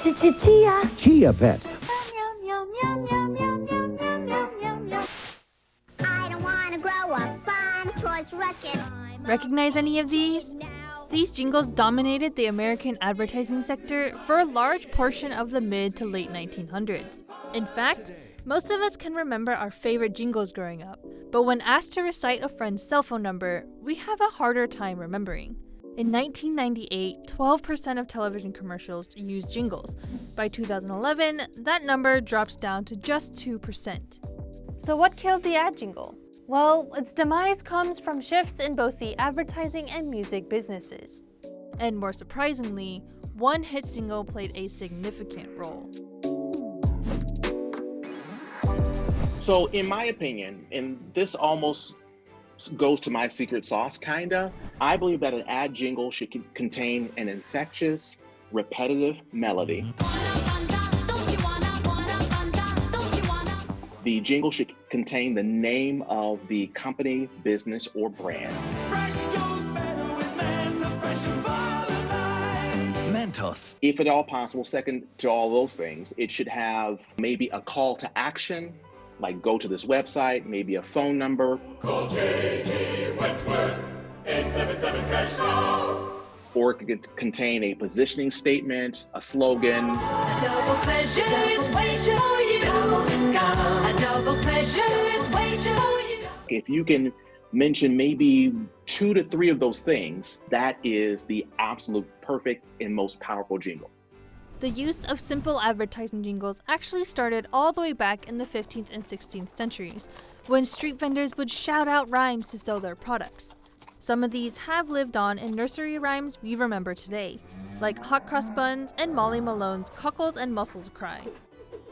Chia. Chia Pet. I don't want to grow up. I'm a choice rocket. Recognize any of these? These jingles dominated the American advertising sector for a large portion of the mid to late 1900s. In fact, most of us can remember our favorite jingles growing up, but when asked to recite a friend's cell phone number, we have a harder time remembering. In 1998, 12% of television commercials used jingles. By 2011, that number dropped down to just 2%. So what killed the ad jingle? Well, its demise comes from shifts in both the advertising and music businesses. And more surprisingly, one hit single played a significant role. So in my opinion, and this almost goes to my secret sauce kinda, I believe that an ad jingle should contain an infectious, repetitive melody. The jingle should contain the name of the company, business, or brand. Mentos. If at all possible, second to all those things, it should have maybe a call to action, like go to this website, maybe a phone number. Call J.G. Wentworth, 877 cash now. Or it could contain a positioning statement, a slogan. A double pleasure is way show you go. A double pleasure is way show you go. If you can mention maybe 2 to 3 of those things, that is the absolute perfect and most powerful jingle. The use of simple advertising jingles actually started all the way back in the 15th and 16th centuries, when street vendors would shout out rhymes to sell their products. Some of these have lived on in nursery rhymes we remember today, like Hot Cross Buns and Molly Malone's Cockles and Mussels Cry.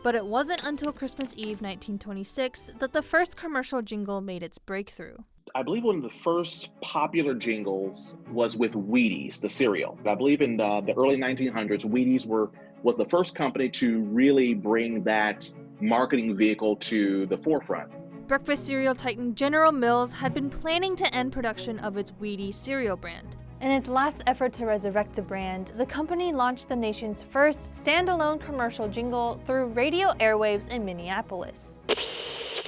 But it wasn't until Christmas Eve 1926 that the first commercial jingle made its breakthrough. I believe one of the first popular jingles was with Wheaties, the cereal. I believe in the early 1900s, Wheaties was the first company to really bring that marketing vehicle to the forefront. Breakfast cereal titan General Mills had been planning to end production of its Wheaties cereal brand. In its last effort to resurrect the brand, the company launched the nation's first standalone commercial jingle through radio airwaves in Minneapolis.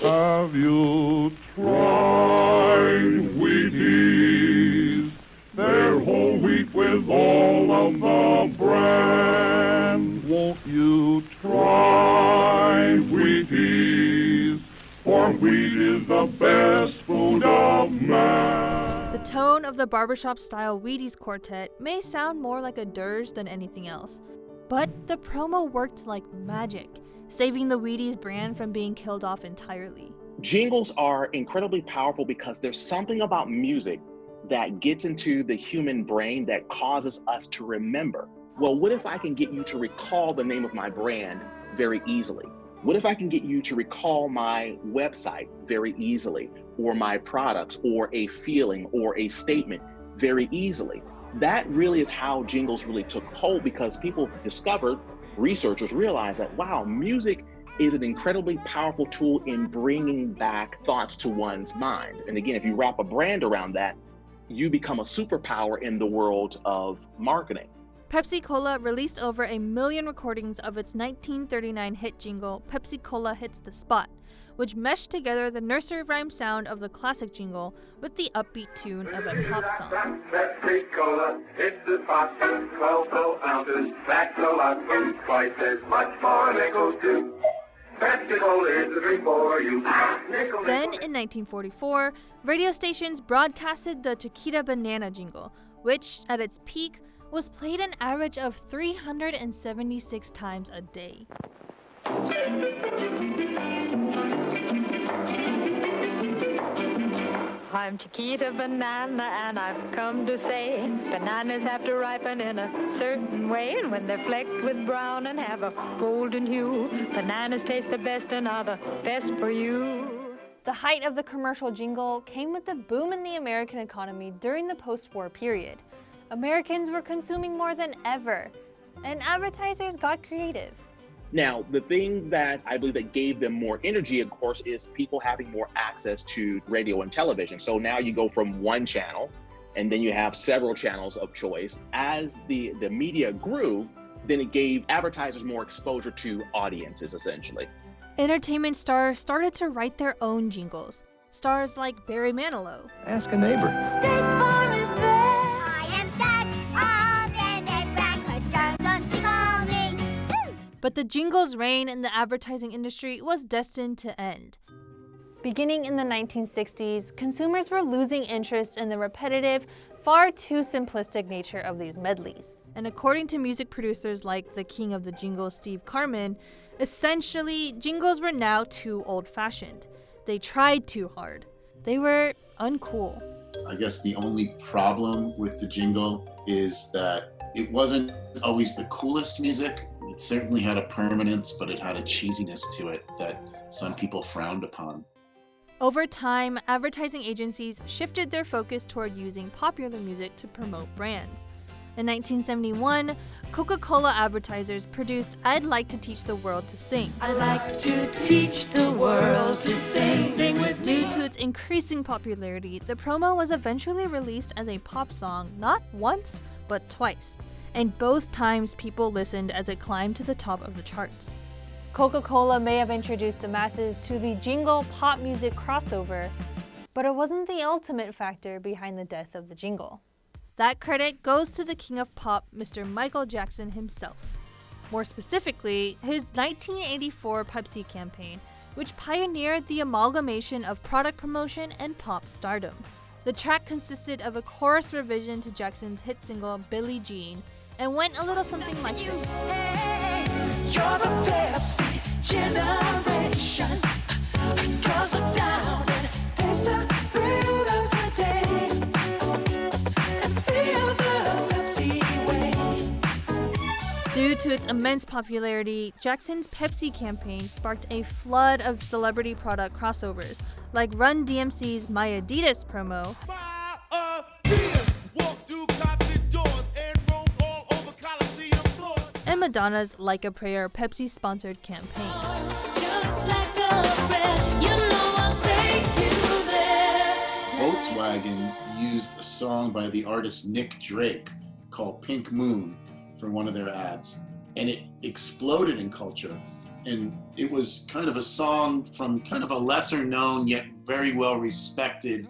Have you tried Wheaties? They're whole wheat with all of the bran. Won't you try Wheaties? For wheat is the best food of man. The tone of the barbershop-style Wheaties quartet may sound more like a dirge than anything else, but the promo worked like magic, saving the Wheaties brand from being killed off entirely. Jingles are incredibly powerful because there's something about music that gets into the human brain that causes us to remember. Well, what if I can get you to recall the name of my brand very easily? What if I can get you to recall my website very easily, or my products, or a feeling, or a statement very easily? That really is how jingles really took hold, because people discovered, researchers realized that, wow, music is an incredibly powerful tool in bringing back thoughts to one's mind. And again, if you wrap a brand around that, you become a superpower in the world of marketing. Pepsi-Cola released over 1 million recordings of its 1939 hit jingle, Pepsi-Cola Hits the Spot, which meshed together the nursery rhyme sound of the classic jingle with the upbeat tune of a pop song. Pepsi-Cola hits the spot, 12 full ounces, that's a lot, twice as much for nickel too. Pepsi-Cola is the drink for you. Then, in 1944, radio stations broadcasted the Chiquita Banana jingle, which, at its peak, was played an average of 376 times a day. I'm Chiquita Banana, and I've come to say bananas have to ripen in a certain way, and when they're flecked with brown and have a golden hue, bananas taste the best and are the best for you. The height of the commercial jingle came with the boom in the American economy during the post-war period. Americans were consuming more than ever, and advertisers got creative. Now, the thing that I believe that gave them more energy, of course, is people having more access to radio and television. So now you go from one channel, and then you have several channels of choice. As the media grew, then it gave advertisers more exposure to audiences, essentially. Entertainment stars started to write their own jingles. Stars like Barry Manilow, Ask a neighbor. State Farm is there. I am sad. Oh, then they ran, 'cause don't call me. but the jingles' reign in the advertising industry was destined to end. Beginning in the 1960s, consumers were losing interest in the repetitive, far too simplistic nature of these medleys. And according to music producers like the king of the jingles, Steve Carman, essentially, jingles were now too old-fashioned. They tried too hard. They were uncool. I guess the only problem with the jingle is that it wasn't always the coolest music. It certainly had a permanence, but it had a cheesiness to it that some people frowned upon. Over time, advertising agencies shifted their focus toward using popular music to promote brands. In 1971, Coca-Cola advertisers produced I'd Like to Teach the World to Sing. I like to teach the world to sing. Sing with Due to its increasing popularity, the promo was eventually released as a pop song not once, but twice. And both times people listened as it climbed to the top of the charts. Coca-Cola may have introduced the masses to the jingle pop music crossover, but it wasn't the ultimate factor behind the death of the jingle. That credit goes to the king of pop, Mr. Michael Jackson himself. More specifically, his 1984 Pepsi campaign, which pioneered the amalgamation of product promotion and pop stardom. The track consisted of a chorus revision to Jackson's hit single Billie Jean and went a little something like this. You're the Pepsi generation. Girls are down and taste the thrill of the day. And feel the Pepsi way. Due to its immense popularity, Jackson's Pepsi campaign sparked a flood of celebrity product crossovers, like Run DMC's My Adidas promo, and Madonna's Like a Prayer Pepsi-sponsored campaign. Just like a friend, you know I'll take you there. Volkswagen used a song by the artist Nick Drake called Pink Moon for one of their ads, and it exploded in culture. And it was kind of a song from kind of a lesser known yet very well respected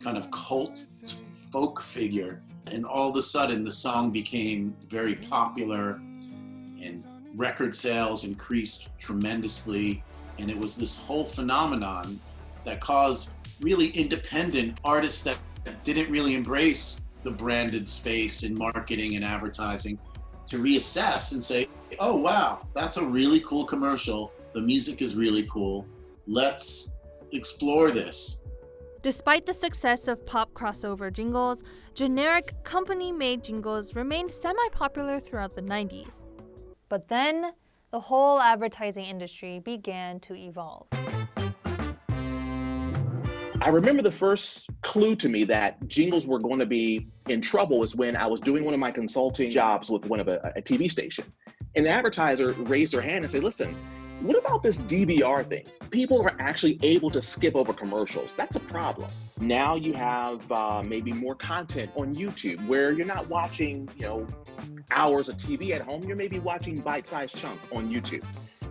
kind of cult folk figure. And all of a sudden the song became very popular and record sales increased tremendously. And it was this whole phenomenon that caused really independent artists that didn't really embrace the branded space in marketing and advertising to reassess and say, oh wow, that's a really cool commercial. The music is really cool. Let's explore this. Despite the success of pop crossover jingles, generic company-made jingles remained semi-popular throughout the 90s. But then, the whole advertising industry began to evolve. I remember the first clue to me that jingles were going to be in trouble was when I was doing one of my consulting jobs with one of a TV station. And the advertiser raised their hand and said, listen, what about this DVR thing? People are actually able to skip over commercials. That's a problem. Now you have maybe more content on YouTube where you're not watching, hours of TV at home. You're maybe watching bite-sized chunk on YouTube.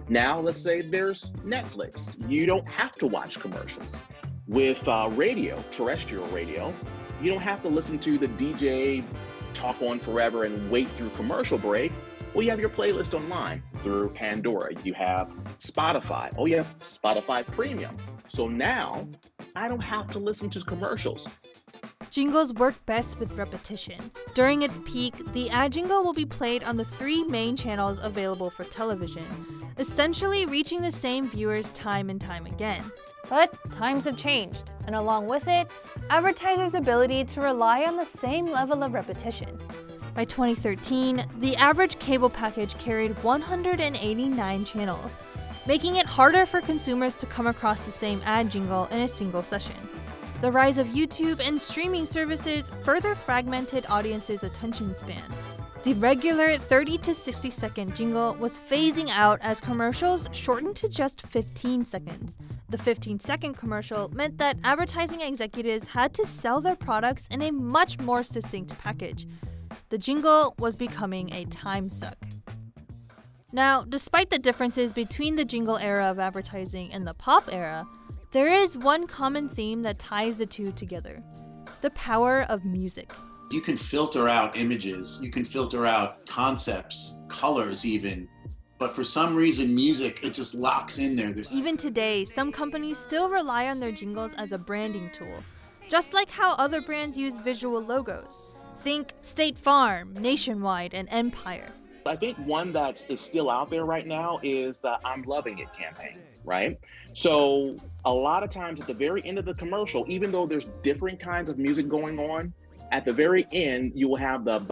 Now, let's say there's Netflix. You don't have to watch commercials. With radio, terrestrial radio, you don't have to listen to the DJ talk on forever and wait through commercial break. Well, you have your playlist online through Pandora. You have Spotify. Oh, you have Spotify Premium. So now I don't have to listen to commercials. Jingles work best with repetition. During its peak, the ad jingle will be played on the 3 main channels available for television, essentially reaching the same viewers time and time again. But times have changed, and along with it, advertisers' ability to rely on the same level of repetition. By 2013, the average cable package carried 189 channels, making it harder for consumers to come across the same ad jingle in a single session. The rise of YouTube and streaming services further fragmented audiences' attention span. The regular 30 to 60 second jingle was phasing out as commercials shortened to just 15 seconds. The 15-second commercial meant that advertising executives had to sell their products in a much more succinct package. The jingle was becoming a time suck. Now, despite the differences between the jingle era of advertising and the pop era, there is one common theme that ties the two together: the power of music. You can filter out images, you can filter out concepts, colors even, but for some reason music, it just locks in there. Even today, some companies still rely on their jingles as a branding tool, just like how other brands use visual logos. Think State Farm, Nationwide, and Empire. I think one that is still out there right now is the I'm Loving It campaign, right? So a lot of times at the very end of the commercial, even though there's different kinds of music going on, at the very end, you will have the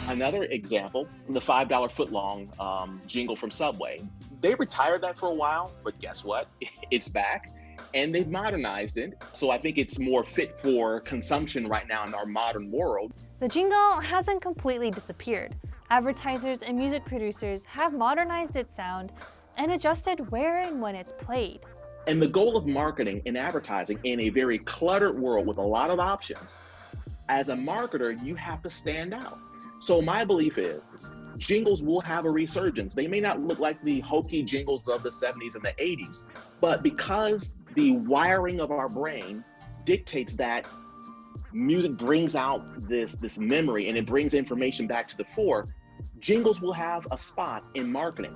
another example, the $5 footlong jingle from Subway. They retired that for a while, but guess what? It's back. And they've modernized it, so I think it's more fit for consumption right now in our modern world. The jingle hasn't completely disappeared. Advertisers and music producers have modernized its sound and adjusted where and when it's played. And the goal of marketing and advertising in a very cluttered world with a lot of options, as a marketer, you have to stand out. So my belief is jingles will have a resurgence. They may not look like the hokey jingles of the 70s and the 80s, but because the wiring of our brain dictates that music brings out this memory and it brings information back to the fore, jingles will have a spot in marketing.